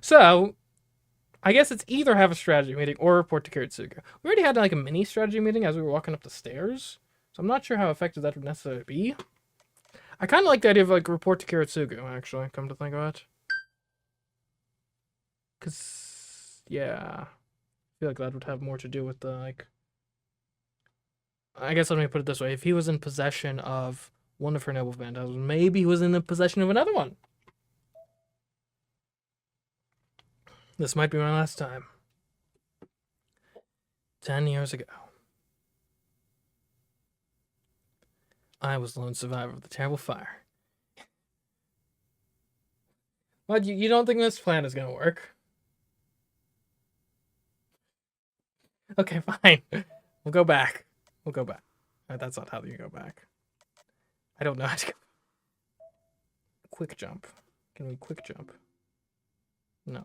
So, I guess it's either have a strategy meeting or report to Kiritsugu. We already had like a mini strategy meeting as we were walking up the stairs, so I'm not sure how effective that would necessarily be. I kind of like the idea of like report to Kiritsugu, actually, come to think of it. Because, yeah, I feel like that would have more to do with the, like, I guess let me put it this way. If he was in possession of one of her noble phantasms, maybe he was in the possession of another one. This might be my last time. 10 years ago, I was the lone survivor of the terrible fire. What, you don't think this plan is gonna work? Okay, fine. We'll go back. We'll go back. That's not how you go back. I don't know how to go. Quick jump. Can we quick jump? No.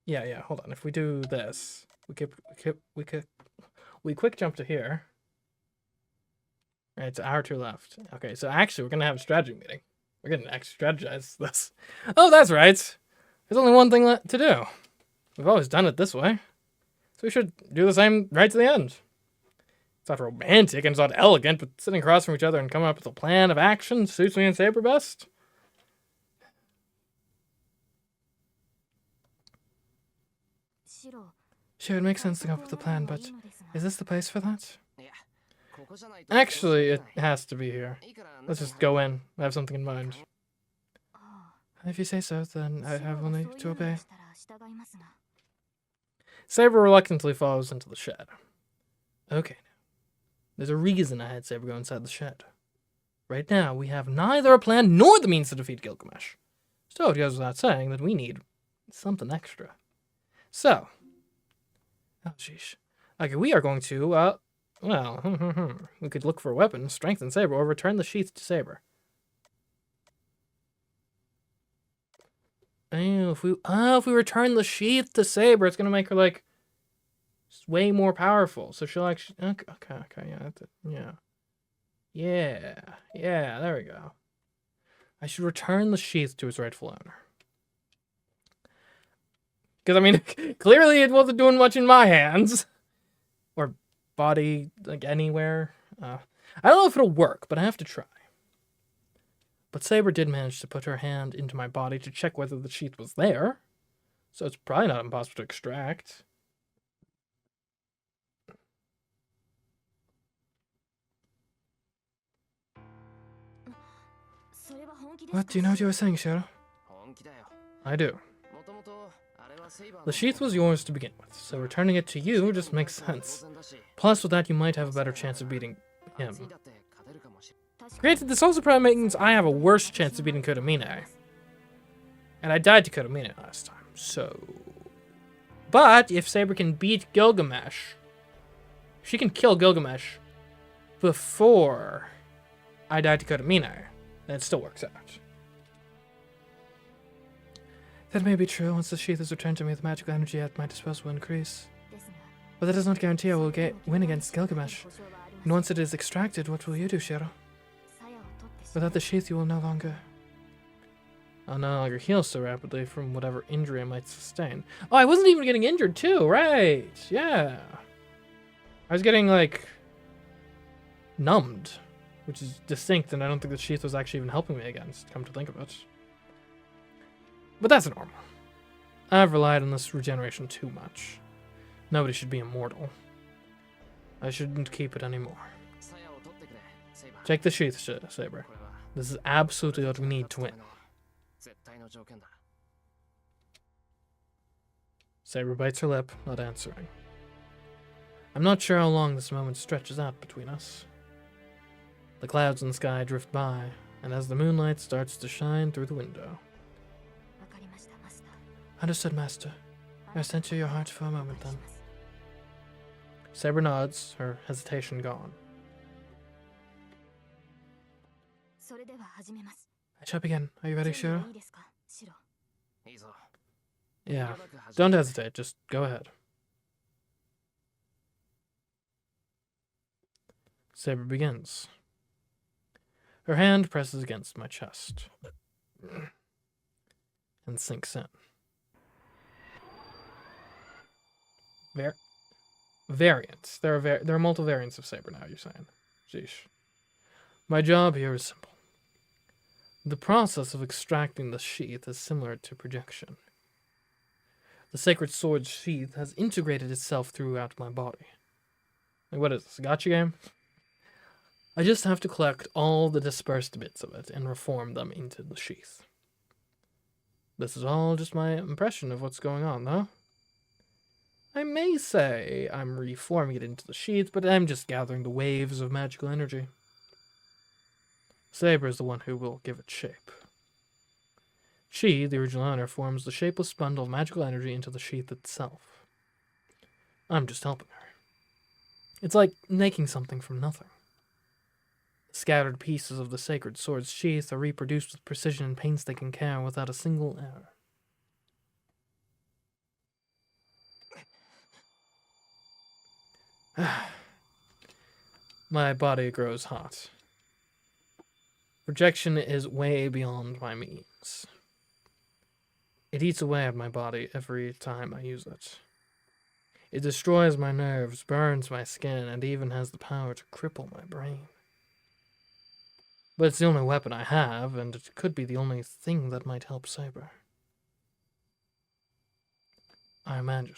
Yeah, hold on. If we do this, we quick jump to here. Right, it's hour 2 left. Okay, so actually we're gonna have a strategy meeting. We're gonna actually strategize this. Oh, that's right. There's only one thing left to do. We've always done it this way. So we should do the same right to the end. It's not romantic and it's not elegant, but sitting across from each other and coming up with a plan of action suits me and Saber best. Sure, it makes sense to come up with a plan, but is this the place for that? Actually, it has to be here. Let's just go in. I have something in mind. If you say so, then I have only to obey. Saber reluctantly follows into the shed. Okay, now. There's a reason I had Saber go inside the shed. Right now, we have neither a plan nor the means to defeat Gilgamesh. So it goes without saying that we need something extra. So, oh sheesh. Okay, we are going to, well, we could look for a weapon, strengthen Saber, or return the sheath to Saber. Oh, if we return the sheath to Saber, it's gonna make her like way more powerful. So she'll actually okay, yeah. There we go. I should return the sheath to its rightful owner. Because I mean, clearly it wasn't doing much in my hands or body, like anywhere. I don't know if it'll work, but I have to try. But Saber did manage to put her hand into my body to check whether the sheath was there. So it's probably not impossible to extract. What? Do you know what you were saying, Shiro? I do. The sheath was yours to begin with, so returning it to you just makes sense. Plus, with that, you might have a better chance of beating him. Granted, this also probably means I have a worse chance of beating Kotomine. And I died to Kotomine last time, so... But, if Saber can beat Gilgamesh, she can kill Gilgamesh before I die to Kotomine, then it still works out. That may be true. Once the sheath is returned to me, the magical energy at my disposal will increase. But that does not guarantee I will win against Gilgamesh. And once it is extracted, what will you do, Shiro? Without the sheath, you will no longer... I'll no longer heal so rapidly from whatever injury I might sustain. Oh, I wasn't even getting injured too, right? Yeah. I was getting, like, numbed, which is distinct, and I don't think the sheath was actually even helping me against, come to think of it. But that's normal. I've relied on this regeneration too much. Nobody should be immortal. I shouldn't keep it anymore. Take the sheath, Saber. This is absolutely what we need to win. Saber bites her lip, not answering. I'm not sure how long this moment stretches out between us. The clouds in the sky drift by, and as the moonlight starts to shine through the window. Understood, Master. I sent you your heart for a moment, then. Saber nods, her hesitation gone. I shall begin. Are you ready, Shiro? Yeah. Don't hesitate. Just go ahead. Saber begins. Her hand presses against my chest and sinks in. Variants. There are multiple variants of saber now, you're saying. Sheesh. My job here is simple. The process of extracting the sheath is similar to projection. The sacred sword's sheath has integrated itself throughout my body. Like, what is this, a gotcha game? I just have to collect all the dispersed bits of it and reform them into the sheath. This is all just my impression of what's going on, though. I may say I'm reforming it into the sheath, but I'm just gathering the waves of magical energy. Saber is the one who will give it shape. She, the original owner, forms the shapeless bundle of magical energy into the sheath itself. I'm just helping her. It's like making something from nothing. The scattered pieces of the sacred sword's sheath are reproduced with precision and painstaking care without a single error. My body grows hot. Projection is way beyond my means. It eats away at my body every time I use it. It destroys my nerves, burns my skin, and even has the power to cripple my brain. But it's the only weapon I have, and it could be the only thing that might help Saber. I imagine.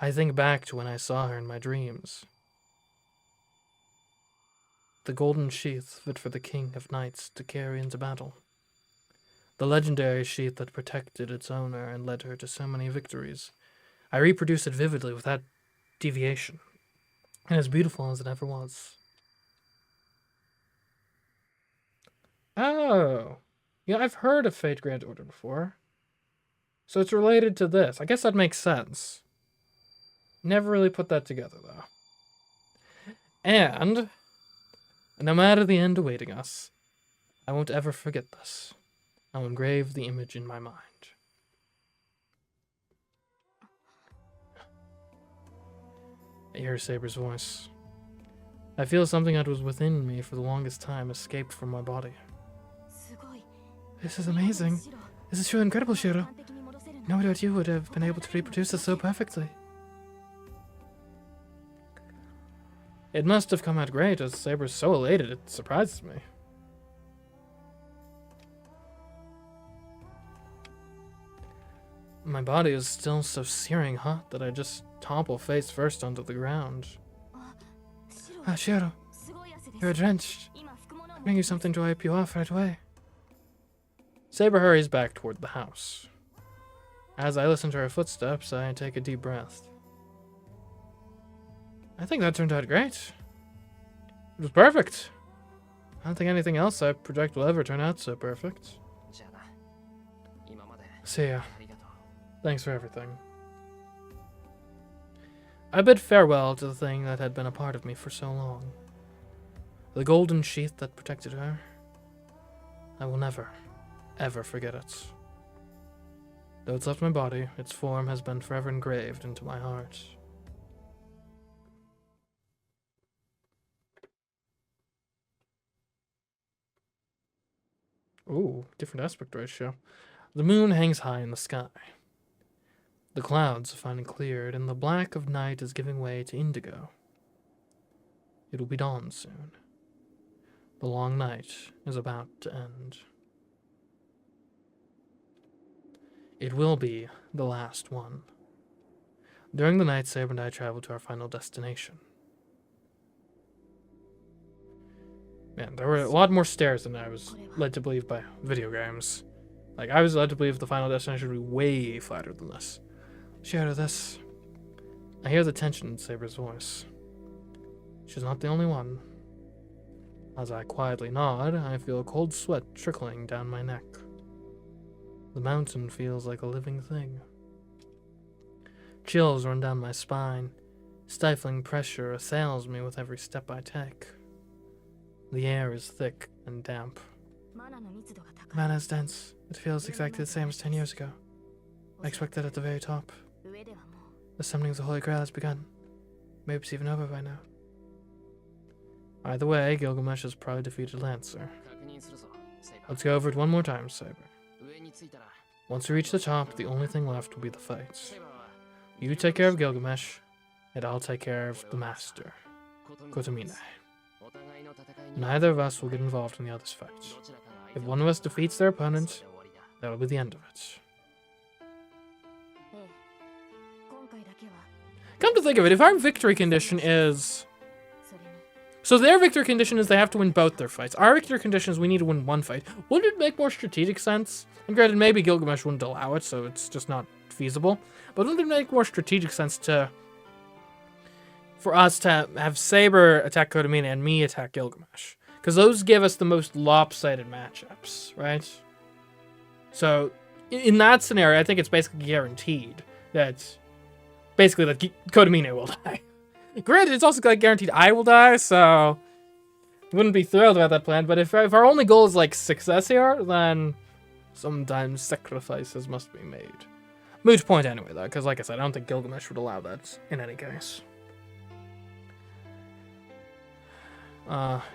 I think back to when I saw her in my dreams. The golden sheath fit for the king of knights to carry into battle. The legendary sheath that protected its owner and led her to so many victories. I reproduce it vividly without deviation, and as beautiful as it ever was. Oh, yeah, I've heard of Fate Grand Order before. So it's related to this. I guess that makes sense. Never really put that together, though. And no matter the end awaiting us, I won't ever forget this. I'll engrave the image in my mind. I hear Saber's voice. I feel something that was within me for the longest time escaped from my body. This is amazing. This is truly incredible, Shiro. Nobody but you would have been able to reproduce this so perfectly. It must have come out great, as Saber's so elated it surprises me. My body is still so searing hot that I just topple face first onto the ground. Ah, Shiro, you're drenched. I'll bring you something to wipe you off right away. Saber hurries back toward the house. As I listen to her footsteps, I take a deep breath. I think that turned out great. It was perfect. I don't think anything else I project will ever turn out so perfect. See ya. Thanks for everything. I bid farewell to the thing that had been a part of me for so long. The golden sheath that protected her. I will never, ever forget it. Though it's left my body, its form has been forever engraved into my heart. Ooh, different aspect ratio. The moon hangs high in the sky. The clouds have finally cleared, and the black of night is giving way to indigo. It will be dawn soon. The long night is about to end. It will be the last one. During the night, Saber and I travel to our final destination. Man, there were a lot more stairs than I was led to believe by video games. Like, I was led to believe the final destination would be way flatter than this. Share this. I hear the tension in Saber's voice. She's not the only one. As I quietly nod, I feel a cold sweat trickling down my neck. The mountain feels like a living thing. Chills run down my spine. Stifling pressure assails me with every step I take. The air is thick and damp. Mana is dense. It feels exactly the same as 10 years ago. I expect that at the very top. The summoning of the Holy Grail has begun. Maybe it's even over by now. Either way, Gilgamesh has probably defeated Lancer. Let's go over it one more time, Saber. Once we reach the top, the only thing left will be the fight. You take care of Gilgamesh, and I'll take care of the Master, Kotomine. Neither of us will get involved in the other's fight. If one of us defeats their opponent, that'll be the end of it. Come to think of it, if our victory condition is... So their victory condition is they have to win both their fights. Our victory condition is we need to win one fight. Wouldn't it make more strategic sense? And granted, maybe Gilgamesh wouldn't allow it, so it's just not feasible. But wouldn't it make more strategic sense for us to have Saber attack Kotomine and me attack Gilgamesh? Because those give us the most lopsided matchups, right? So in that scenario, I think it's basically guaranteed that Kotomine will die. Granted, it's also guaranteed I will die, so wouldn't be thrilled about that plan. But if our only goal is like success here, then sometimes sacrifices must be made. Moot point anyway, though, because like I said, I don't think Gilgamesh would allow that in any case.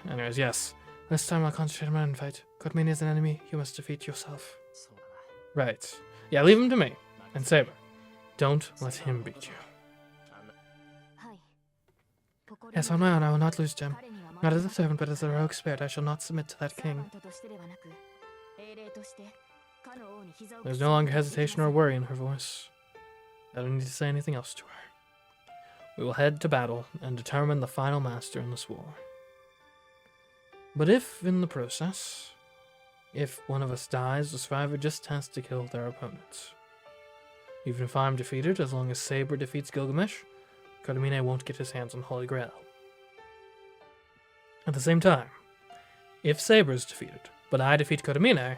Anyways, yes. This time I'll concentrate on my own fight. Kotomine is an enemy, you must defeat yourself. Right. Yeah, leave him to me. And Saber, don't let him beat you. Yes, on my own, I will not lose Gem. Not as a servant, but as a rogue spirit, I shall not submit to that king. There's no longer hesitation or worry in her voice. I don't need to say anything else to her. We will head to battle and determine the final master in this war. But if, in the process, if one of us dies, the survivor just has to kill their opponent. Even if I'm defeated, as long as Saber defeats Gilgamesh, Kotomine won't get his hands on the Holy Grail. At the same time, if Saber is defeated, but I defeat Kotomine,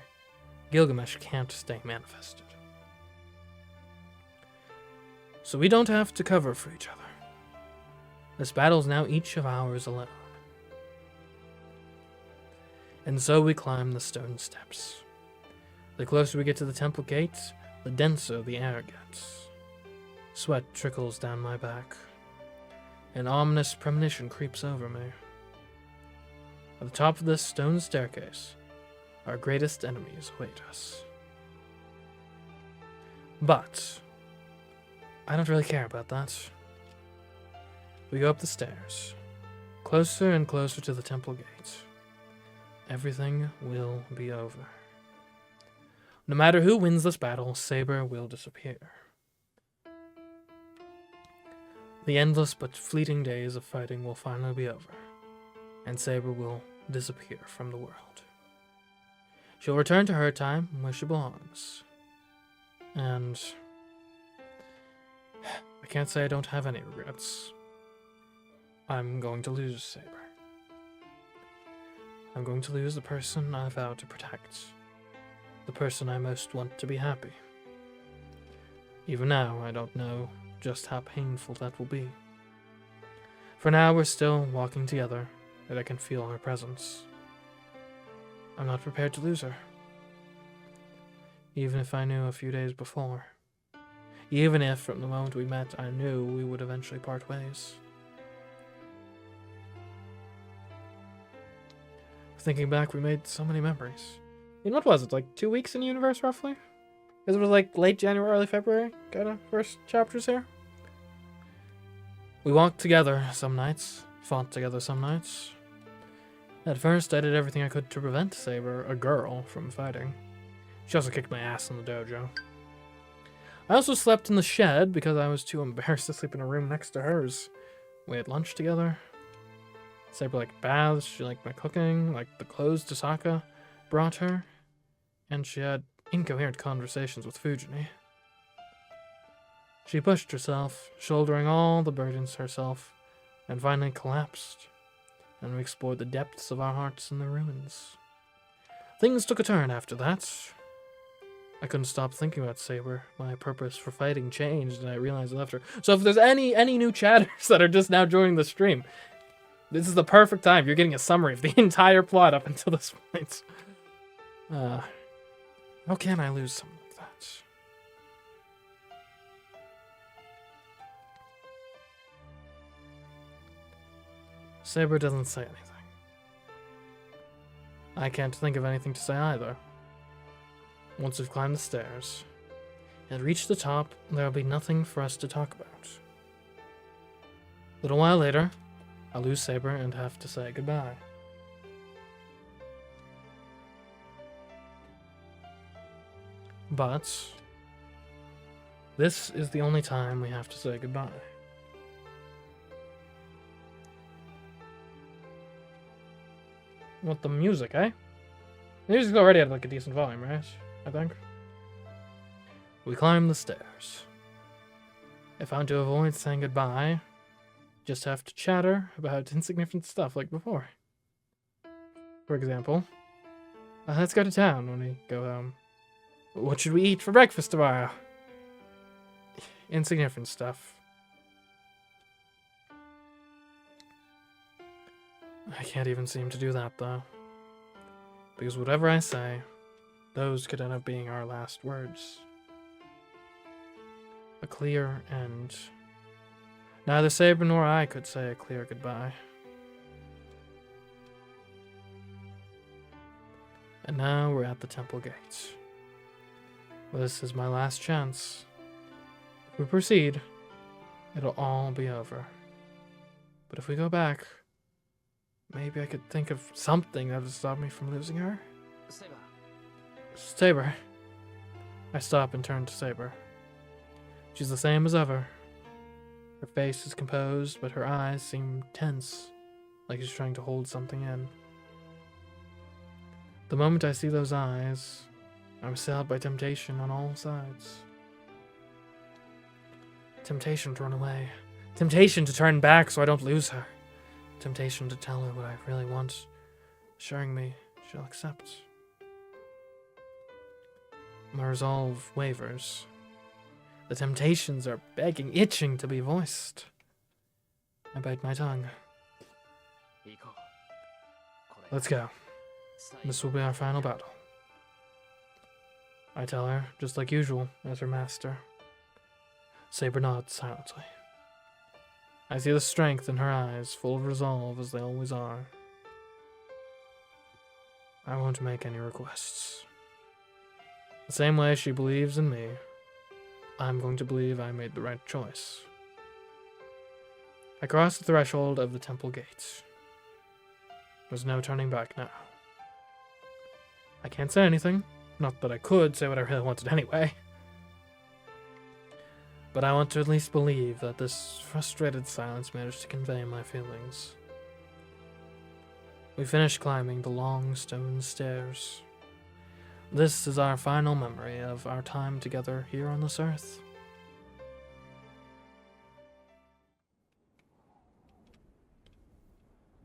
Gilgamesh can't stay manifested. So we don't have to cover for each other. This battle is now each of ours alone. And so we climb the stone steps. The closer we get to the temple gates, the denser the air gets. Sweat trickles down my back. An ominous premonition creeps over me. At the top of this stone staircase, our greatest enemies await us. But I don't really care about that. We go up the stairs, closer and closer to the temple gate. Everything will be over. No matter who wins this battle, Saber will disappear. The endless but fleeting days of fighting will finally be over, and Saber will disappear from the world. She'll return to her time where she belongs. And I can't say I don't have any regrets. I'm going to lose Saber. I'm going to lose the person I vowed to protect. The person I most want to be happy. Even now, I don't know just how painful that will be. For now, we're still walking together, and I can feel her presence. I'm not prepared to lose her. Even if I knew a few days before. Even if, from the moment we met, I knew we would eventually part ways. Thinking back, we made so many memories. And what was it, like 2 weeks in the universe, roughly? Because it was like late January, early February, kind of first chapters here. We walked together some nights, fought together some nights. At first, I did everything I could to prevent Saber, a girl, from fighting. She also kicked my ass in the dojo. I also slept in the shed because I was too embarrassed to sleep in a room next to hers. We had lunch together. Saber liked baths, she liked my cooking, liked the clothes Tasaka brought her, and she had incoherent conversations with Fujini. She pushed herself, shouldering all the burdens herself, and finally collapsed, and we explored the depths of our hearts in the ruins. Things took a turn after that. I couldn't stop thinking about Saber. My purpose for fighting changed, and I realized I left her. So if there's any new chatters that are just now joining the stream, this is the perfect time. You're getting a summary of the entire plot up until this point. How can I lose something like that? Saber doesn't say anything. I can't think of anything to say either. Once we've climbed the stairs and reached the top, there'll be nothing for us to talk about. A little while later, I'll lose Saber and have to say goodbye. But this is the only time we have to say goodbye. What, the music, eh? The music's already at like a decent volume, right? I think. We climb the stairs. If I want to avoid saying goodbye, just have to chatter about insignificant stuff like before. For example, let's go to town when we go home. What should we eat for breakfast tomorrow? Insignificant stuff. I can't even seem to do that, though. Because whatever I say, those could end up being our last words. A clear end. Neither Saber nor I could say a clear goodbye. And now we're at the temple gates. This is my last chance. If we proceed, it'll all be over. But if we go back, maybe I could think of something that would stop me from losing her. Saber. I stop and turn to Saber. She's the same as ever. Her face is composed, but her eyes seem tense, like she's trying to hold something in. The moment I see those eyes, I'm assailed by temptation on all sides. Temptation to run away. Temptation to turn back so I don't lose her. Temptation to tell her what I really want, assuring me she'll accept. My resolve wavers. The temptations are begging, itching to be voiced. I bite my tongue. Let's go. This will be our final battle. I tell her, just like usual, as her master. Saber nods silently. I see the strength in her eyes, full of resolve as they always are. I won't make any requests. The same way she believes in me, I'm going to believe I made the right choice. I cross the threshold of the temple gates. There's no turning back now. I can't say anything. Not that I could say what I really wanted anyway. But I want to at least believe that this frustrated silence managed to convey my feelings. We finish climbing the long stone stairs. This is our final memory of our time together here on this earth.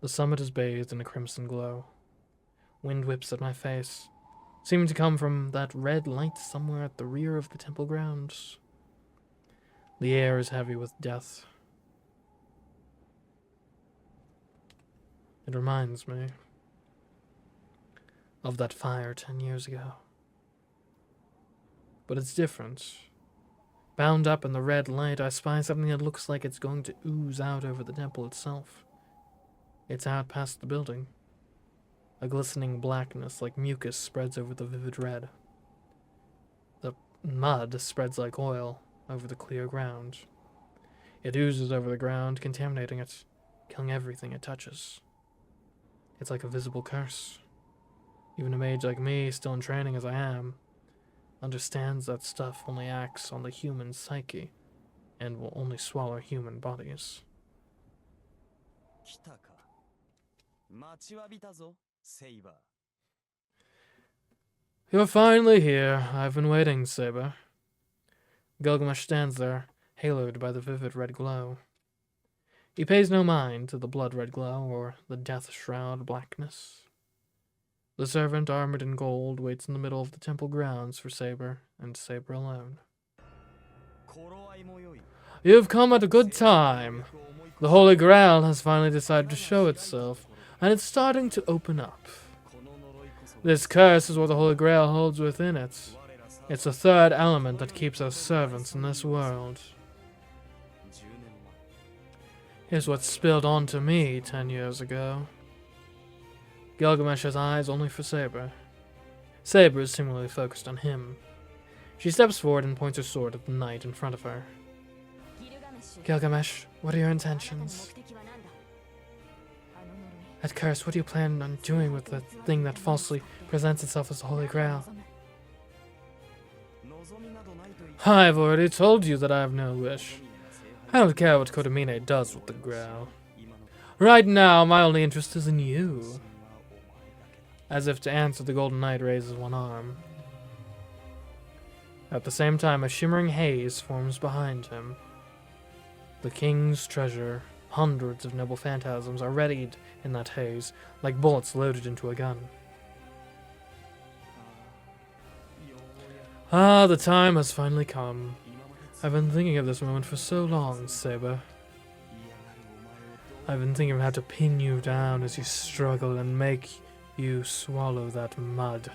The summit is bathed in a crimson glow. Wind whips at my face, seeming to come from that red light somewhere at the rear of the temple grounds. The air is heavy with death. It reminds me of that fire 10 years ago. But it's different. Bound up in the red light, I spy something that looks like it's going to ooze out over the temple itself. It's out past the building. A glistening blackness like mucus spreads over the vivid red. The mud spreads like oil over the clear ground. It oozes over the ground, contaminating it, killing everything it touches. It's like a visible curse. Even a mage like me, still in training as I am, understands that stuff only acts on the human psyche and will only swallow human bodies. You're finally here. I've been waiting, Saber. Gilgamesh stands there, haloed by the vivid red glow. He pays no mind to the blood-red glow or the death-shroud blackness. The servant, armored in gold, waits in the middle of the temple grounds for Saber, and Saber alone. You've come at a good time. The Holy Grail has finally decided to show itself, and it's starting to open up. This curse is what the Holy Grail holds within it. It's the third element that keeps us servants in this world. Here's what spilled onto me 10 years ago. Gilgamesh has eyes only for Saber. Saber is similarly focused on him. She steps forward and points her sword at the knight in front of her. Gilgamesh, what are your intentions? At curse, what do you plan on doing with the thing that falsely presents itself as the Holy Grail? I've already told you that I have no wish. I don't care what Kotomine does with the Grail. Right now, my only interest is in you. As if to answer, the Golden Knight raises one arm. At the same time, a shimmering haze forms behind him. The king's treasure. Hundreds of noble phantasms are readied in that haze, like bullets loaded into a gun. Ah, the time has finally come. I've been thinking of this moment for so long, Saber. I've been thinking of how to pin you down as you struggle and make you swallow that mud.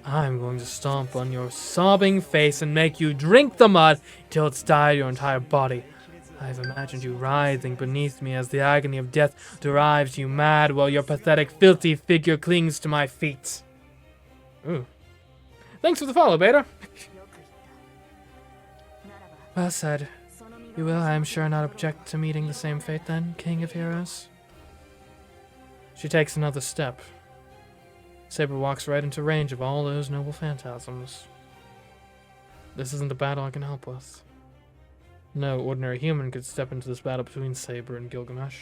I'm going to stomp on your sobbing face and make you drink the mud until it's dyed your entire body. I've imagined you writhing beneath me as the agony of death drives you mad while your pathetic, filthy figure clings to my feet. Ooh. Thanks for the follow, Beta. Well said. You will, I am sure, not object to meeting the same fate then, King of Heroes? She takes another step. Saber walks right into range of all those noble phantasms. This isn't a battle I can help with. No ordinary human could step into this battle between Saber and Gilgamesh.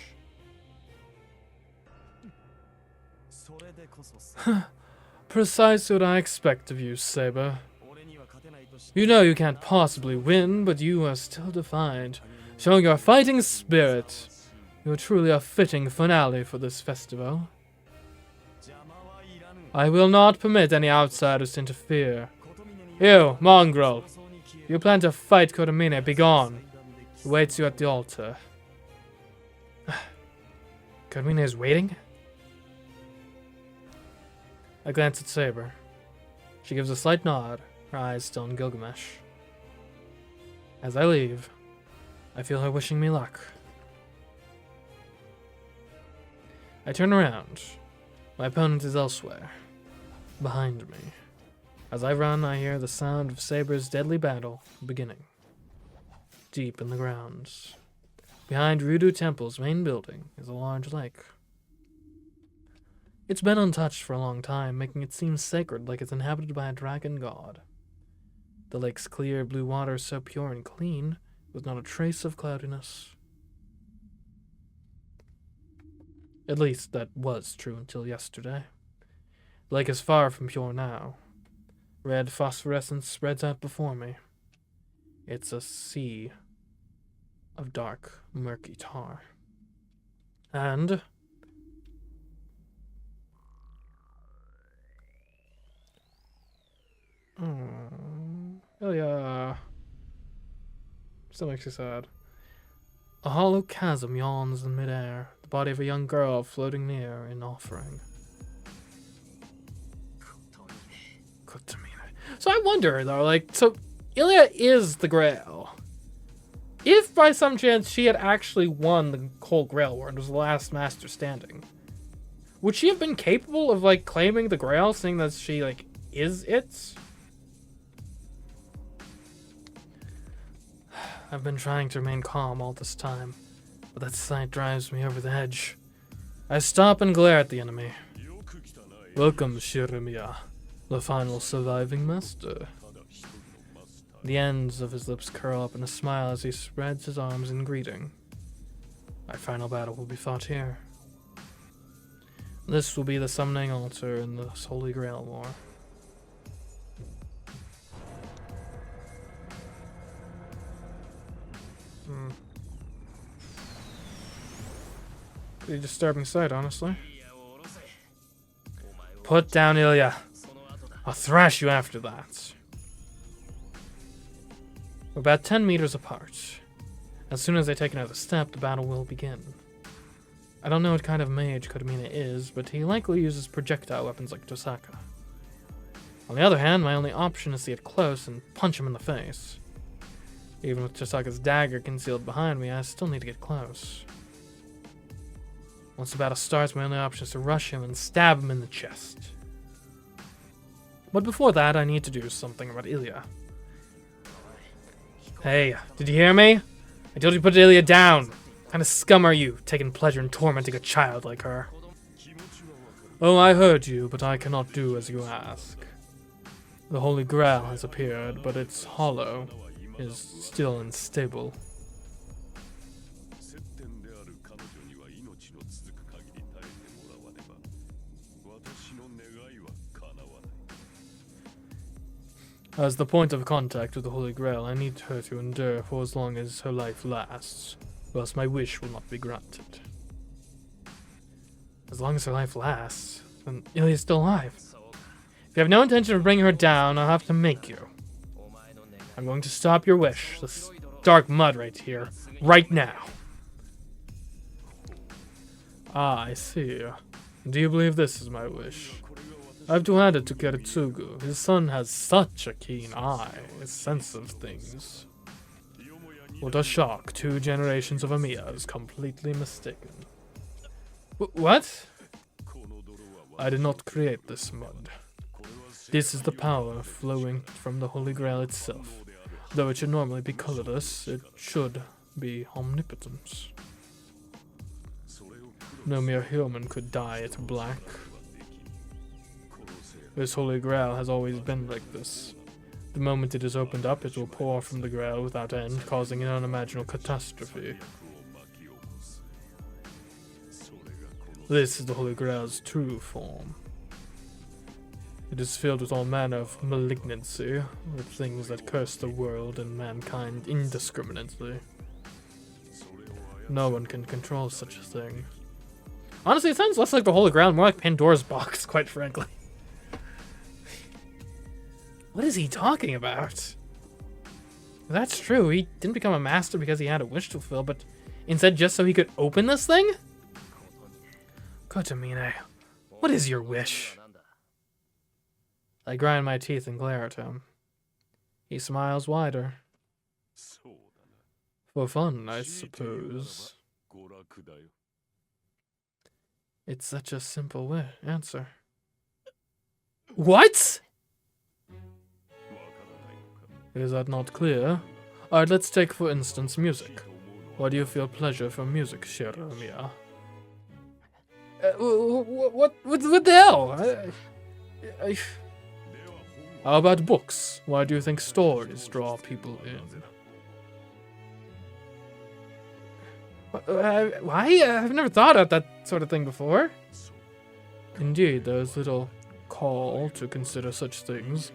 Precisely what I expect of you, Saber. You know you can't possibly win, but you are still defiant, showing your fighting spirit. You're truly a fitting finale for this festival. I will not permit any outsiders to interfere. You, mongrel, you plan to fight Kotomine, begone. He waits you at the altar. Kotomine is waiting? I glance at Saber. She gives a slight nod, her eyes still on Gilgamesh. As I leave, I feel her wishing me luck. I turn around. My opponent is elsewhere, behind me. As I run, I hear the sound of Saber's deadly battle beginning. Deep in the grounds, behind Rudu Temple's main building, is a large lake. It's been untouched for a long time, making it seem sacred, like it's inhabited by a dragon god. The lake's clear blue water is so pure and clean, with not a trace of cloudiness. At least that was true until yesterday. The lake is far from pure now. Red phosphorescence spreads out before me. It's a sea of dark, murky tar. And hell yeah. Still makes you sad. A hollow chasm yawns in midair, the body of a young girl floating near in offering. Kotomine. So I wonder, though, like, so Ilya is the Grail. If by some chance she had actually won the whole Grail War and was the last master standing, would she have been capable of, like, claiming the Grail, seeing that she, like, is it? I've been trying to remain calm all this time, but that sight drives me over the edge. I stop and glare at the enemy. Welcome, Shiremiya, the final surviving master. The ends of his lips curl up in a smile as he spreads his arms in greeting. Our final battle will be fought here. This will be the summoning altar in the Holy Grail War. Pretty disturbing sight, honestly. Put down Ilya. I'll thrash you after that. We're about 10 meters apart. As soon as I take another step, the battle will begin. I don't know what kind of mage Kotomine is, but he likely uses projectile weapons like Tosaka. On the other hand, my only option is to get close and punch him in the face. Even with Tosaka's dagger concealed behind me, I still need to get close. Once the battle starts, my only option is to rush him and stab him in the chest. But before that, I need to do something about Ilya. Hey, did you hear me? I told you to put Ilya down. What kind of scum are you, taking pleasure in tormenting a child like her? Oh, I heard you, but I cannot do as you ask. The Holy Grail has appeared, but its hollow is still unstable. As the point of contact with the Holy Grail, I need her to endure for as long as her life lasts, or else my wish will not be granted. As long as her life lasts, then Ilya's still alive. If you have no intention of bringing her down, I'll have to make you. I'm going to stop your wish, this dark mud right here, right now. Ah, I see. Do you believe this is my wish? I have to hand it to Keritsugu. His son has such a keen eye, a sense of things. What a shock, 2 generations of Amiyas completely mistaken. What? I did not create this mud. This is the power flowing from the Holy Grail itself. Though it should normally be colorless, it should be omnipotent. No mere human could dye it black. This Holy Grail has always been like this. The moment it is opened up, it will pour from the Grail without end, causing an unimaginable catastrophe. This is the Holy Grail's true form. It is filled with all manner of malignancy, with things that curse the world and mankind indiscriminately. No one can control such a thing. Honestly, it sounds less like the Holy Grail, more like Pandora's box, quite frankly. What is he talking about? That's true, he didn't become a master because he had a wish to fulfill, but instead just so he could open this thing? Kotomine, what is your wish? I grind my teeth and glare at him. He smiles wider. For fun, I suppose. It's such a simple answer. What? Is that not clear? Alright, let's take for instance music. Why do you feel pleasure from music, Shiromiya? What the hell? How about books? Why do you think stories draw people in? Why? I've never thought of that sort of thing before. Indeed, there's little call to consider such things.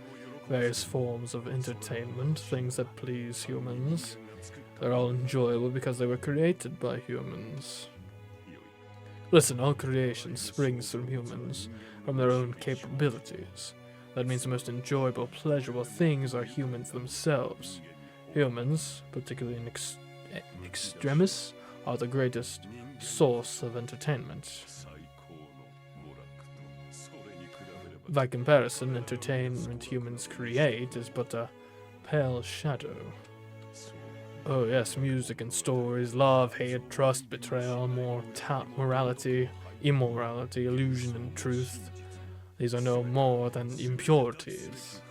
Various forms of entertainment, things that please humans. They're all enjoyable because they were created by humans. Listen, all creation springs from humans, from their own capabilities. That means the most enjoyable, pleasurable things are humans themselves. Humans, particularly in extremis, are the greatest source of entertainment. By comparison, entertainment humans create is but a pale shadow. Oh yes, music and stories, love, hate, trust, betrayal, morality, immorality, illusion and truth. These are no more than impurities.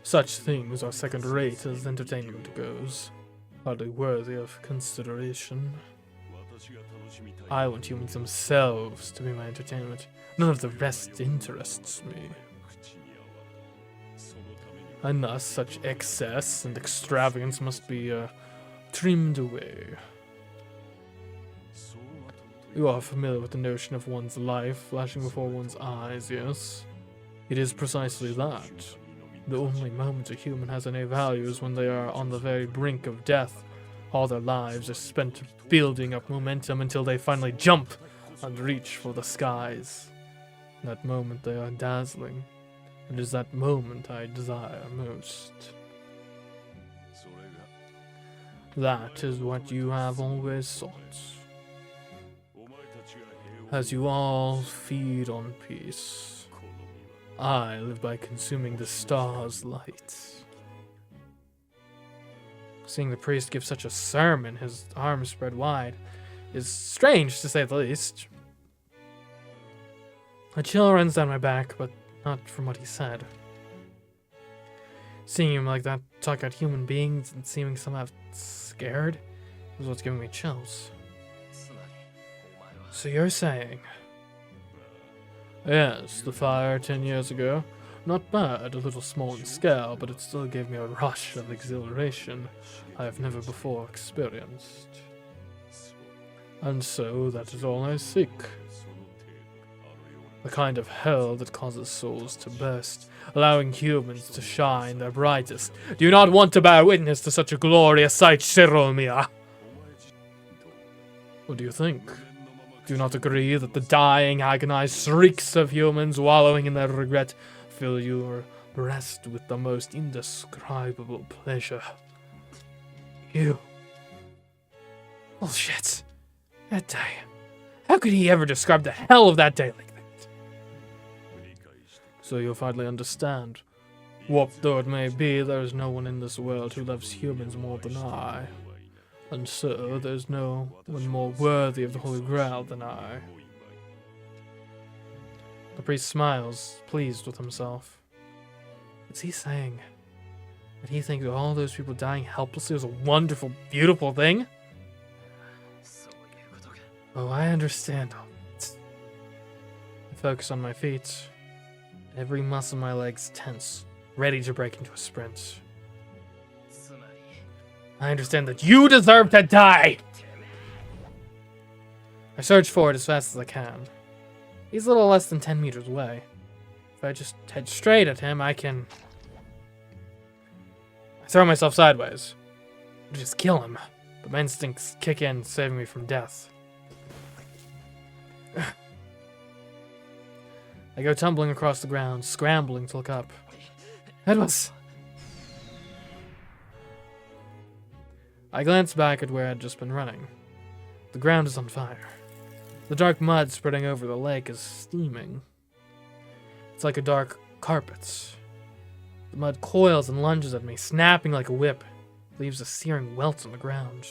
Such things are second-rate as entertainment goes, hardly worthy of consideration. I want humans themselves to be my entertainment. None of the rest interests me. And thus, such excess and extravagance must be trimmed away. You are familiar with the notion of one's life flashing before one's eyes, yes? It is precisely that. The only moment a human has any value is when they are on the very brink of death. All their lives are spent building up momentum until they finally jump and reach for the skies. In that moment they are dazzling. It is that moment I desire most. That is what you have always sought. As you all feed on peace, I live by consuming the stars' light. Seeing the priest give such a sermon, his arms spread wide, is strange, to say the least. A chill runs down my back, but not from what he said. Seeing him like that talk about human beings and seeming somehow scared is what's giving me chills. So you're saying... Yes, the fire 10 years ago. Not bad, a little small in scale, but it still gave me a rush of exhilaration I have never before experienced. And so that is all I seek. The kind of hell that causes souls to burst, allowing humans to shine their brightest. Do you not want to bear witness to such a glorious sight, Shiromia? What do you think? Do you not agree that the dying, agonized shrieks of humans wallowing in their regret fill your breast with the most indescribable pleasure? You. Bullshit. That day. How could he ever describe the hell of that day like that? So you'll finally understand. Warped though it may be, there is no one in this world who loves humans more than I. And so, there's no one more worthy of the Holy Grail than I. The priest smiles, pleased with himself. Is he saying that he thinks all those people dying helplessly was a wonderful, beautiful thing? Oh, I understand all that. I focus on my feet. Every muscle in my legs tense, ready to break into a sprint. I understand that you deserve to die! I surge forward as fast as I can. He's a little less than 10 meters away. If I just head straight at him, I can... I throw myself sideways. I just kill him, but my instincts kick in, saving me from death. I go tumbling across the ground, scrambling to look up. It was... I glance back at where I'd just been running. The ground is on fire. The dark mud spreading over the lake is steaming. It's like a dark carpet. The mud coils and lunges at me, snapping like a whip. It leaves a searing welt on the ground.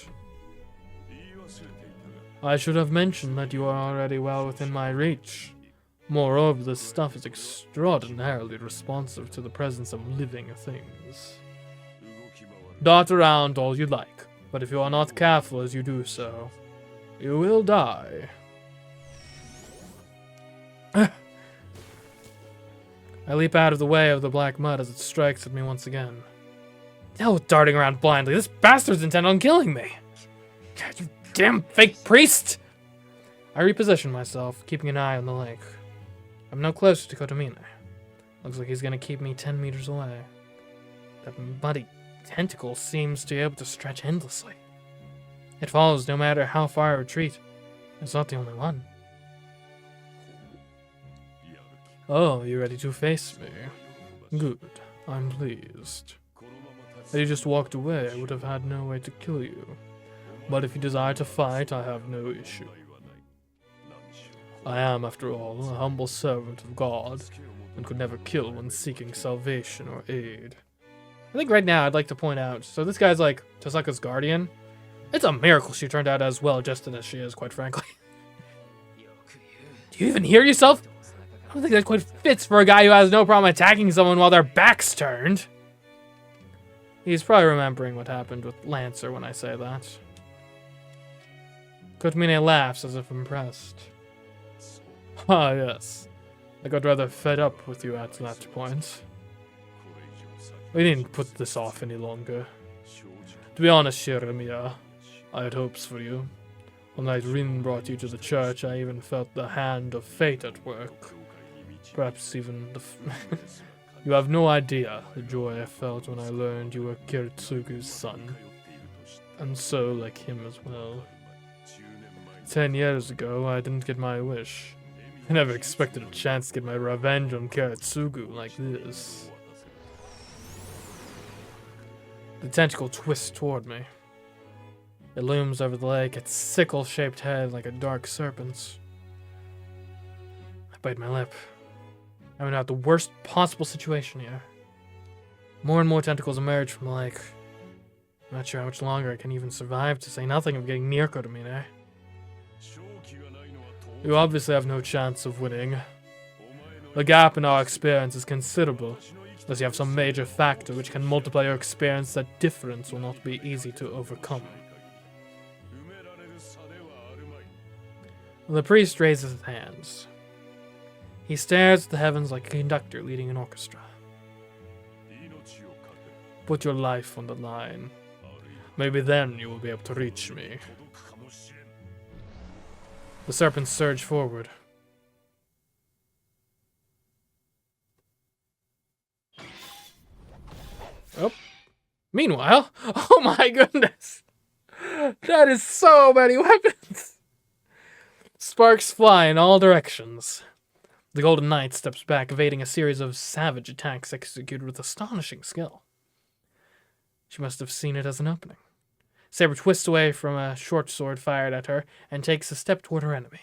I should have mentioned that you are already well within my reach. Moreover, this stuff is extraordinarily responsive to the presence of living things. Dart around all you like. But if you are not careful as you do so, you will die. I leap out of the way of the black mud as it strikes at me once again. Hell with darting around blindly. This bastard's intent on killing me. God, you damn fake priest! I reposition myself, keeping an eye on the lake. I'm no closer to Kotomine. Looks like he's gonna keep me 10 meters away. That muddy tentacle seems to be able to stretch endlessly. It follows no matter how far I retreat. It's not the only one. Oh, you ready to face me? Good, I'm pleased. Had you just walked away, I would have had no way to kill you. But if you desire to fight, I have no issue. I am, after all, a humble servant of God, and could never kill when seeking salvation or aid. I think right now I'd like to point out, so this guy's like Tosaka's guardian. It's a miracle she turned out as well adjusted as she is, quite frankly. Do you even hear yourself? I don't think that quite fits for a guy who has no problem attacking someone while their back's turned. He's probably remembering what happened with Lancer when I say that. Kotomine laughs as if impressed. Ah, yes. I got rather fed up with you at that point. We didn't put this off any longer. To be honest, Shiremiya, I had hopes for you. When night Rin brought you to the church, I even felt the hand of fate at work. Perhaps even the... You have no idea the joy I felt when I learned you were Kiritsugu's son. And so, like him as well. 10 years ago, I didn't get my wish. I never expected a chance to get my revenge on Kiritsugu like this. The tentacle twists toward me. It looms over the lake, its sickle-shaped head like a dark serpent's. I bite my lip. I'm in the worst possible situation here. More and more tentacles emerge from the lake. I'm not sure how much longer I can even survive, to say nothing of getting near Kotomine. You obviously have no chance of winning. The gap in our experience is considerable. Unless you have some major factor which can multiply your experience, that difference will not be easy to overcome. The priest raises his hands. He stares at the heavens like a conductor leading an orchestra. Put your life on the line. Maybe then you will be able to reach me. The serpents surge forward. Oh. Meanwhile, oh my goodness! That is so many weapons! Sparks fly in all directions. The Golden Knight steps back, evading a series of savage attacks executed with astonishing skill. She must have seen it as an opening. Saber twists away from a short sword fired at her and takes a step toward her enemy.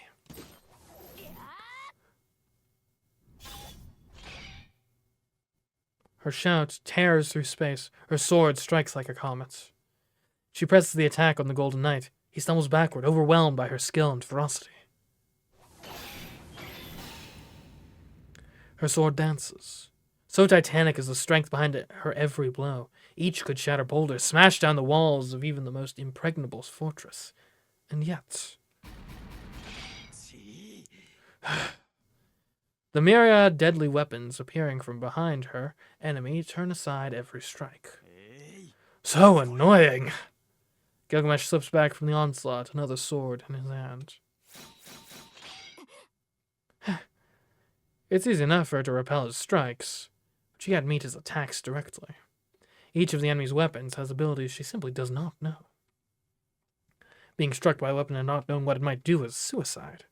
Her shout tears through space. Her sword strikes like a comet. She presses the attack on the Golden Knight. He stumbles backward, overwhelmed by her skill and ferocity. Her sword dances. So titanic is the strength behind it, her every blow. Each could shatter boulders, smash down the walls of even the most impregnable fortress. And yet... the myriad deadly weapons appearing from behind her enemy turn aside every strike. So annoying! Gilgamesh slips back from the onslaught, another sword in his hand. It's easy enough for her to repel his strikes, but she can't meet his attacks directly. Each of the enemy's weapons has abilities she simply does not know. Being struck by a weapon and not knowing what it might do is suicide.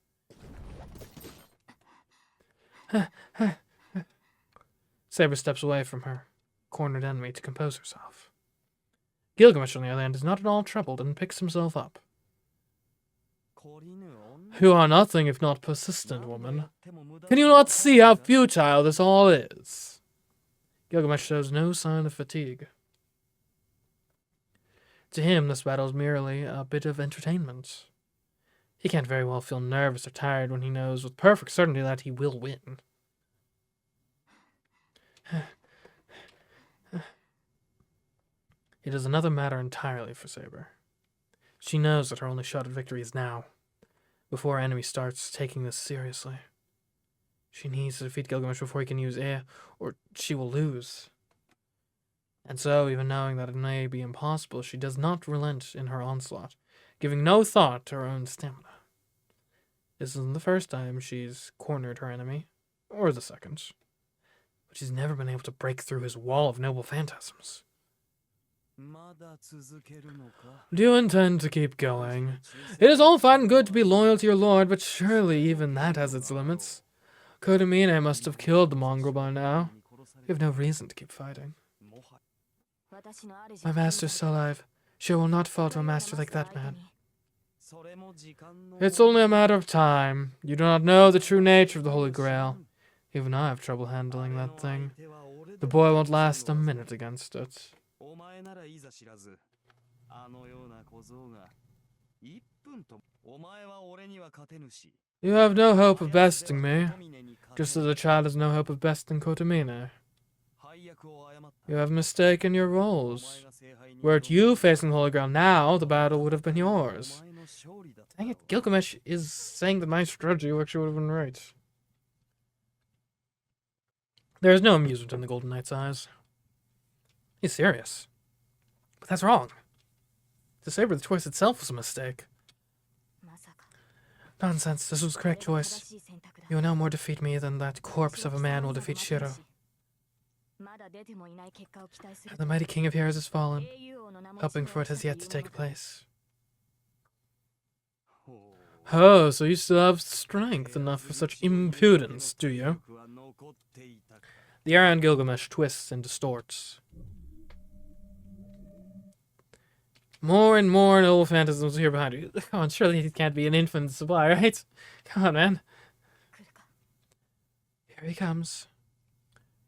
Saber steps away from her cornered enemy to compose herself. Gilgamesh, on the other hand, is not at all troubled and picks himself up. You are nothing if not persistent, woman. Can you not see how futile this all is? Gilgamesh shows no sign of fatigue. To him, this battle is merely a bit of entertainment. He can't very well feel nervous or tired when he knows with perfect certainty that he will win. It is another matter entirely for Saber. She knows that her only shot at victory is now, before our enemy starts taking this seriously. She needs to defeat Gilgamesh before he can use air, or she will lose. And so, even knowing that it may be impossible, she does not relent in her onslaught, giving no thought to her own stamina. This isn't the first time she's cornered her enemy, or the second, but she's never been able to break through his wall of noble phantasms. Do you intend to keep going? It is all fine and good to be loyal to your lord, but surely even that has its limits. Kotomine must have killed the mongrel by now. You have no reason to keep fighting. My master is still alive. She will not fall to a master like that man. It's only a matter of time. You do not know the true nature of the Holy Grail. Even I have trouble handling that thing. The boy won't last a minute against it. You have no hope of besting me, just as a child has no hope of besting Kotomine. You have mistaken your roles. Were it you facing the Holy Grail now, the battle would have been yours. Dang it, Gilgamesh is saying that my strategy actually would have been right. There is no amusement in the Golden Knight's eyes. He's serious. But that's wrong. To Saber, the choice itself was a mistake. Nonsense, this was the correct choice. You will no more defeat me than that corpse of a man will defeat Shiro. And the mighty king of heroes has fallen. Hoping for it has yet to take place. Oh, so you still have strength enough for such impudence, do you? The air on Gilgamesh twists and distorts. More and more noble phantasms here behind you. Come on, surely he can't be an infinite supply, right? Come on, man. Here he comes.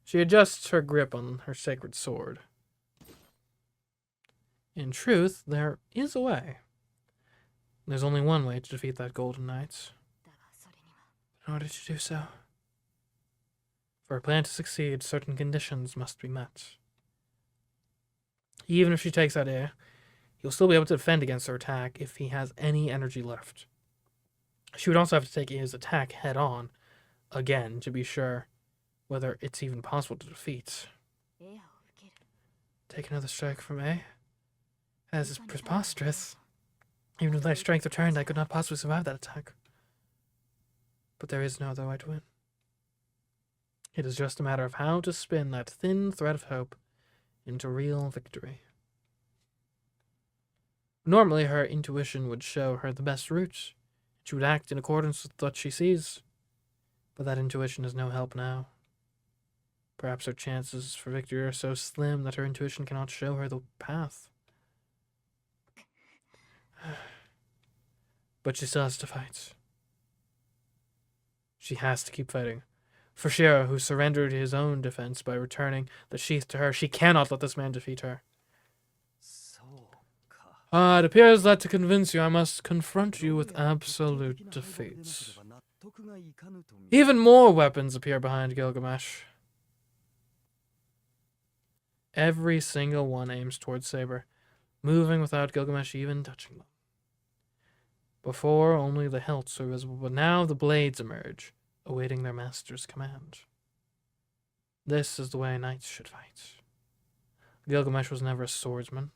She adjusts her grip on her sacred sword. In truth, there is a way. There's only one way to defeat that Golden Knight. in order to do so. For a plan to succeed, certain conditions must be met. Even if she takes out air, he'll still be able to defend against her attack if he has any energy left. She would also have to take his attack head on, again, to be sure whether it's even possible to defeat. Take another strike from A? That is preposterous. Even with my strength returned, I could not possibly survive that attack. But there is no other way to win. It is just a matter of how to spin that thin thread of hope into real victory. Normally, her intuition would show her the best route. She would act in accordance with what she sees. But that intuition is no help now. Perhaps her chances for victory are so slim that her intuition cannot show her the path. But she still has to fight. She has to keep fighting. For Shiro, who surrendered his own defense by returning the sheath to her, she cannot let this man defeat her. It appears that to convince you, I must confront you with absolute defeat. Even more weapons appear behind Gilgamesh. Every single one aims towards Saber, moving without Gilgamesh even touching them. Before, only the hilts were visible, but now the blades emerge, awaiting their master's command. This is the way knights should fight. Gilgamesh was never a swordsman.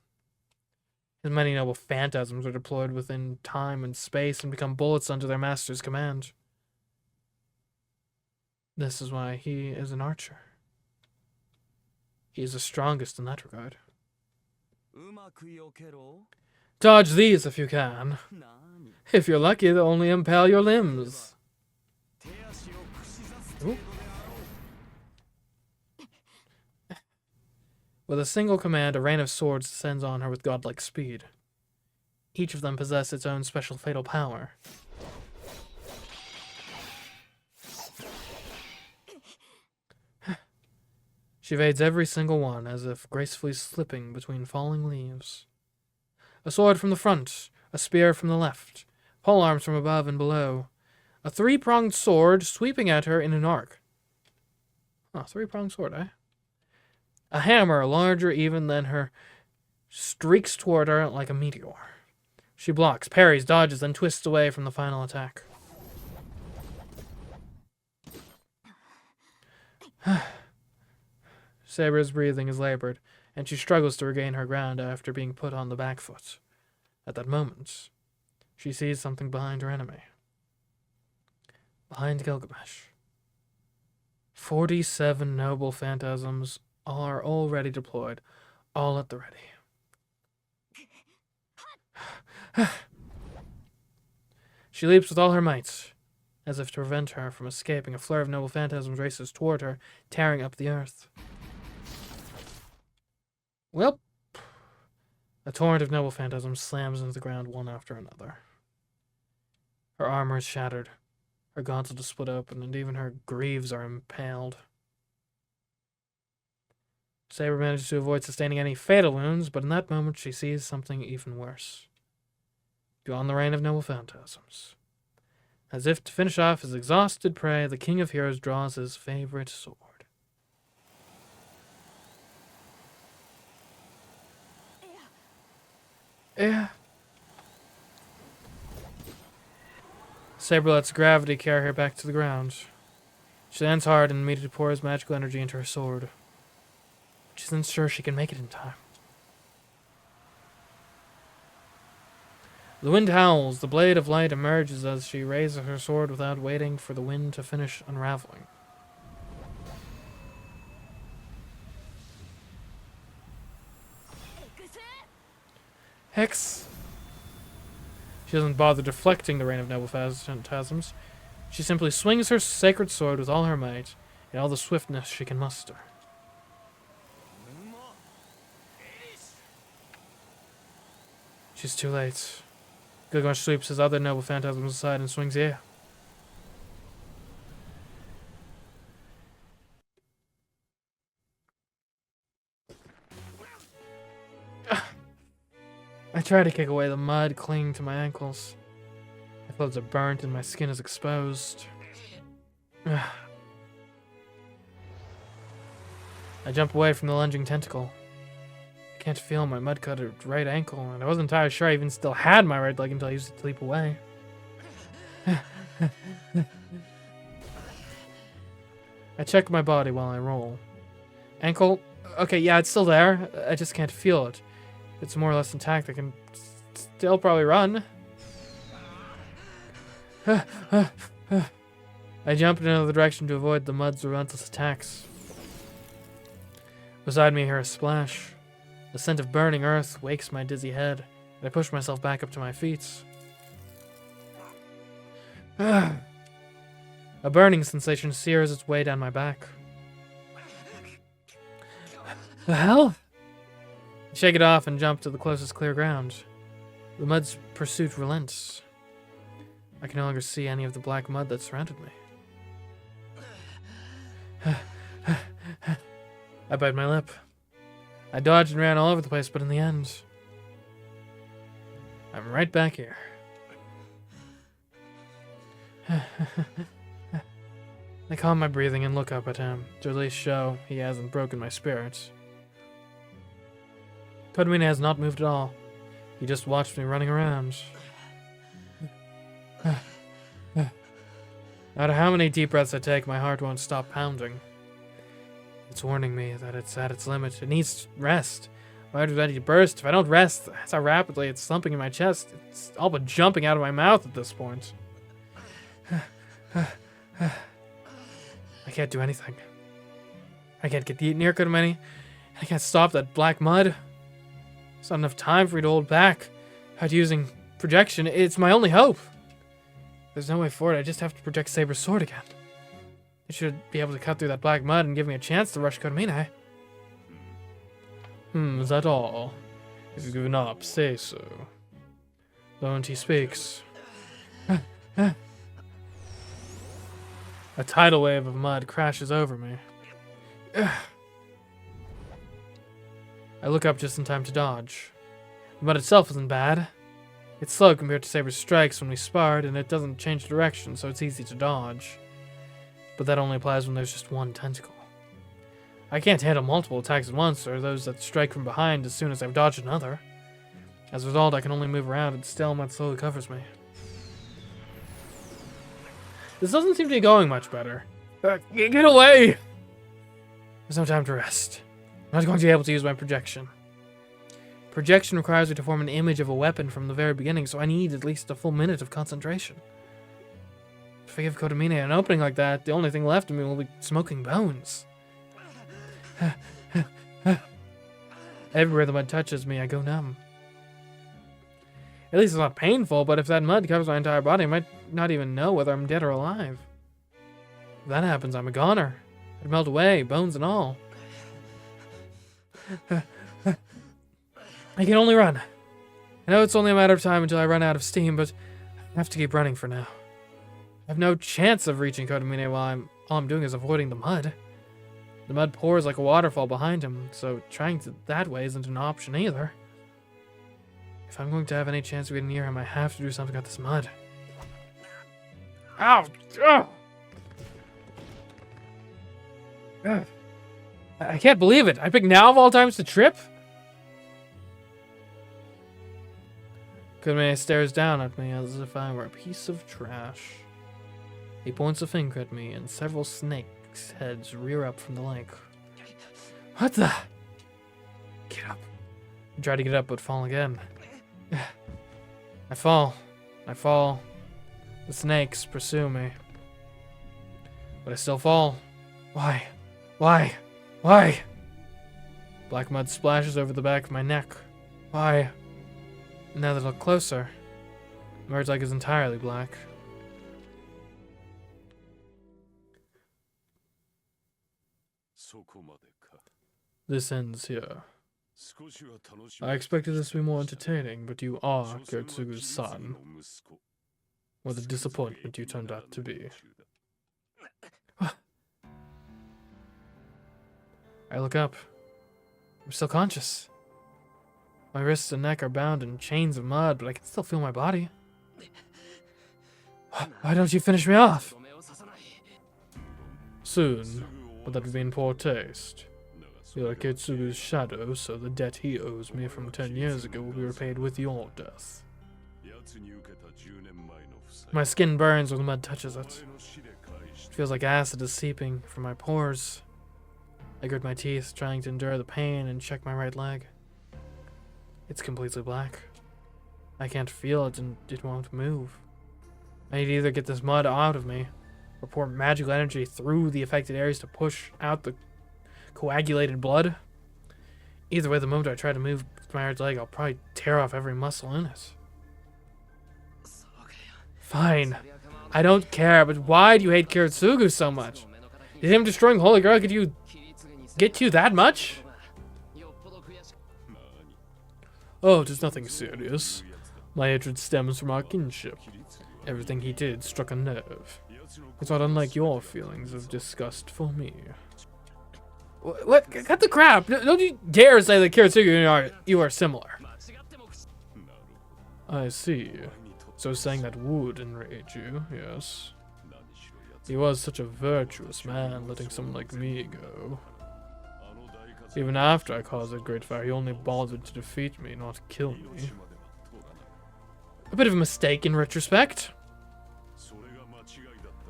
His many noble phantasms are deployed within time and space and become bullets under their master's command. This is why he is an archer. He is the strongest in that regard. Dodge these if you can. If you're lucky, they'll only impale your limbs. Ooh. With a single command, a rain of swords descends on her with godlike speed. Each of them possess its own special fatal power. She evades every single one, as if gracefully slipping between falling leaves. A sword from the front, a spear from the left, polearms from above and below. A three-pronged sword sweeping at her in an arc. Oh, three-pronged sword, eh? A hammer, larger even than her, streaks toward her like a meteor. She blocks, parries, dodges, and twists away from the final attack. Saber's breathing is labored, and she struggles to regain her ground after being put on the back foot. At that moment, she sees something behind her enemy. Behind Gilgamesh. 47 noble phantasms are already deployed, all at the ready. She leaps with all her might, as if to prevent her from escaping. A flurry of noble phantasms races toward her, tearing up the earth. Well, a torrent of noble phantasms slams into the ground one after another. Her armor is shattered, her gauntlet is split open, and even her greaves are impaled. Saber manages to avoid sustaining any fatal wounds, but in that moment she sees something even worse. Beyond the reign of noble phantasms. As if to finish off his exhausted prey, the King of Heroes draws his favorite sword. Yeah. Saber lets gravity carry her back to the ground. She lands hard and immediately pours magical energy into her sword. She isn't sure she can make it in time. The wind howls. The blade of light emerges as she raises her sword without waiting for the wind to finish unraveling. Hex! She doesn't bother deflecting the rain of noble phantasms. She simply swings her sacred sword with all her might and all the swiftness she can muster. She's too late. Gilgamesh sweeps his other noble phantasms aside and swings the air. I try to kick away the mud clinging to my ankles. My clothes are burnt and my skin is exposed. I jump away from the lunging tentacle. I can't feel my mud-covered right ankle, and I wasn't entirely sure I even still had my right leg until I used it to leap away. I check my body while I roll. Ankle, okay, yeah, it's still there. I just can't feel it. It's more or less intact. I can still probably run. I jump in another direction to avoid the mud's relentless attacks. Beside me, I hear a splash. The scent of burning earth wakes my dizzy head, and I push myself back up to my feet. A burning sensation sears its way down my back. The hell? I shake it off and jump to the closest clear ground. The mud's pursuit relents. I can no longer see any of the black mud that surrounded me. I bite my lip. I dodged and ran all over the place, but in the end, I'm right back here. I calm my breathing and look up at him, to at least show he hasn't broken my spirit. Kodamine has not moved at all. He just watched me running around. No matter how many deep breaths I take, my heart won't stop pounding. It's warning me that it's at its limit. It needs rest. My heart is ready to burst. If I don't rest, that's how rapidly it's thumping in my chest. It's all but jumping out of my mouth at this point. I can't do anything. I can't get near Kodamine. I can't stop that black mud. There's not enough time for me to hold back. Without using projection, it's my only hope. There's no way forward. I just have to project Saber's sword again. It should be able to cut through that black mud and give me a chance to rush Kodamine. Is that all? If you've given up, say so. The moment he speaks. A tidal wave of mud crashes over me. I look up just in time to dodge. The mud itself isn't bad. It's slow compared to Saber's strikes when we sparred, and it doesn't change direction, so it's easy to dodge. But that only applies when there's just one tentacle. I can't handle multiple attacks at once, or those that strike from behind as soon as I've dodged another. As a result, I can only move around, and still mud slowly covers me. This doesn't seem to be going much better. Get away! There's no time to rest. I'm not going to be able to use my projection. Projection requires me to form an image of a weapon from the very beginning, so I need at least a full minute of concentration. If I give Kodamine an opening like that, the only thing left of me will be smoking bones. Everywhere the mud touches me, I go numb. At least it's not painful, but if that mud covers my entire body, I might not even know whether I'm dead or alive. If that happens, I'm a goner. I'd melt away, bones and all. I can only run. I know it's only a matter of time until I run out of steam, but I have to keep running for now. I have no chance of reaching Kodamine while all I'm doing is avoiding the mud. The mud pours like a waterfall behind him, so trying to that way isn't an option either. If I'm going to have any chance of getting near him, I have to do something about this mud. Ow! Ugh. I can't believe it. I picked now of all times to trip? Kodamine stares down at me as if I were a piece of trash. He points a finger at me, and several snakes' heads rear up from the lake. What the? Get up. I try to get up, but fall again. I fall. The snakes pursue me. But I still fall. Why? Black mud splashes over the back of my neck. Why? Now that I look closer, the bird's leg is entirely black. This ends here. I expected this to be more entertaining, but you are Gertsugu's son. What a disappointment you turned out to be. I look up. I'm still conscious. My wrists and neck are bound in chains of mud, but I can still feel my body. Why don't you finish me off? Soon, but that would be in poor taste. You are Kitsugu's shadow, so the debt he owes me from 10 years ago will be repaid with your death. My skin burns when the mud touches it. It feels like acid is seeping from my pores. I grit my teeth, trying to endure the pain, and check my right leg. It's completely black. I can't feel it, and it won't move. I need to either get this mud out of me, or pour magical energy through the affected areas to push out the coagulated blood. Either way, the moment I try to move my right leg, I'll probably tear off every muscle in it. Fine. I don't care, but why do you hate Kiritsugu so much? Did him destroying the Holy Grail get you that much? Oh, it is nothing serious. My hatred stems from our kinship. Everything he did struck a nerve. It's not unlike your feelings of disgust for me. What? Cut the crap! Don't you dare say that Kiritsugu you are similar. I see. So saying that would enrage you, yes. He was such a virtuous man, letting someone like me go. Even after I caused that great fire, he only bothered to defeat me, not kill me. A bit of a mistake in retrospect.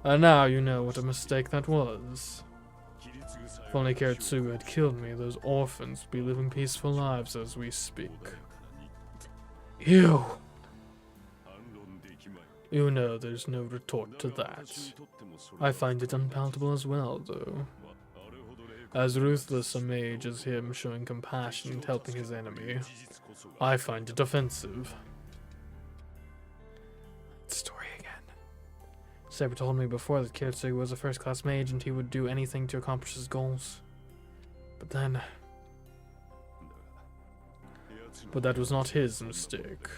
And now you know what a mistake that was. If only Kiritsugu had killed me, those orphans would be living peaceful lives as we speak. You! You know there's no retort to that. I find it unpalatable as well, though. As ruthless a mage as him showing compassion and helping his enemy, I find it offensive. Story again. Saber told me before that Kiritsugu was a first-class mage and he would do anything to accomplish his goals. But that was not his mistake.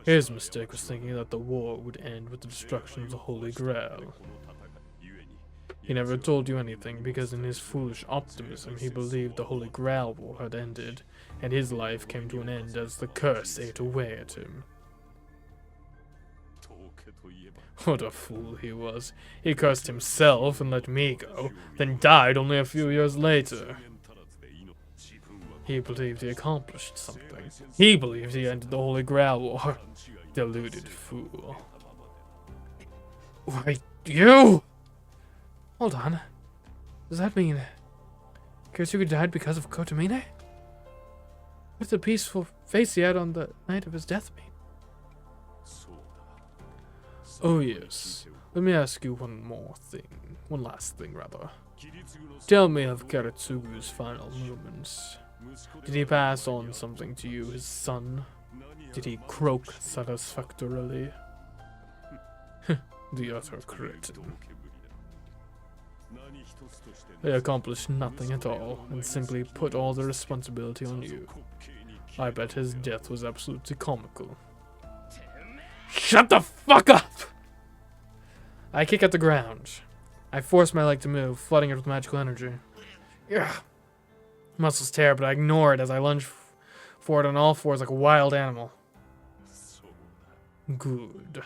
His mistake was thinking that the war would end with the destruction of the Holy Grail. He never told you anything because in his foolish optimism he believed the Holy Grail war had ended, and his life came to an end as the curse ate away at him. What a fool he was. He cursed himself and let me go, then died only a few years later. He believed he accomplished something. He believed he ended the Holy Grail war. Deluded fool. Why, you! Hold on. Does that mean Kiritsugu died because of Kotomine? What's the peaceful face he had on the night of his death mean? Oh yes. Let me ask you one last thing rather. Tell me of Kiritsugu's final moments. Did he pass on something to you, his son? Did he croak satisfactorily? The utter cretin. He accomplished nothing at all, and simply put all the responsibility on you. I bet his death was absolutely comical. Shut the fuck up! I kick at the ground. I force my leg to move, flooding it with magical energy. Ugh. Muscles tear, but I ignore it as I lunge forward on all fours like a wild animal. Good.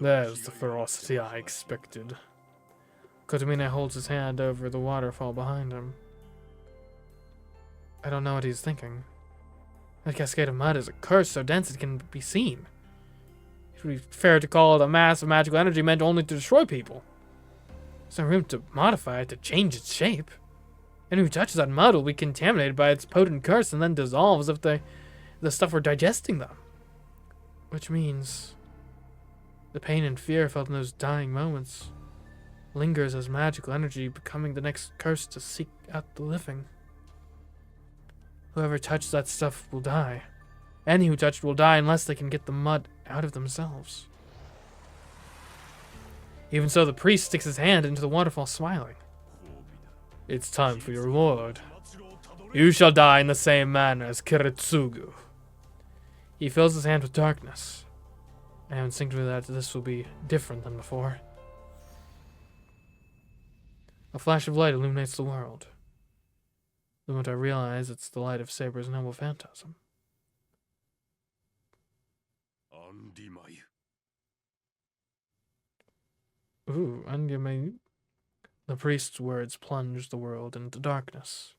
There's the ferocity I expected. Kotomine holds his hand over the waterfall behind him. I don't know what he's thinking. That cascade of mud is a curse so dense it can be seen. It would be fair to call it a mass of magical energy meant only to destroy people. There's no room to modify it to change its shape. Anyone who touches that mud will be contaminated by its potent curse and then dissolves if the stuff were digesting them. Which means the pain and fear felt in those dying moments lingers as magical energy, becoming the next curse to seek out the living. Whoever touches that stuff will die. Any who touch it will die unless they can get the mud out of themselves. Even so, the priest sticks his hand into the waterfall, smiling. It's time for your reward. You shall die in the same manner as Kiritsugu. He fills his hand with darkness. I know instinctively that this will be different than before. A flash of light illuminates the world. The moment I realize it's the light of Saber's noble phantasm. Ooh, Andimai. The priest's words plunged the world into darkness.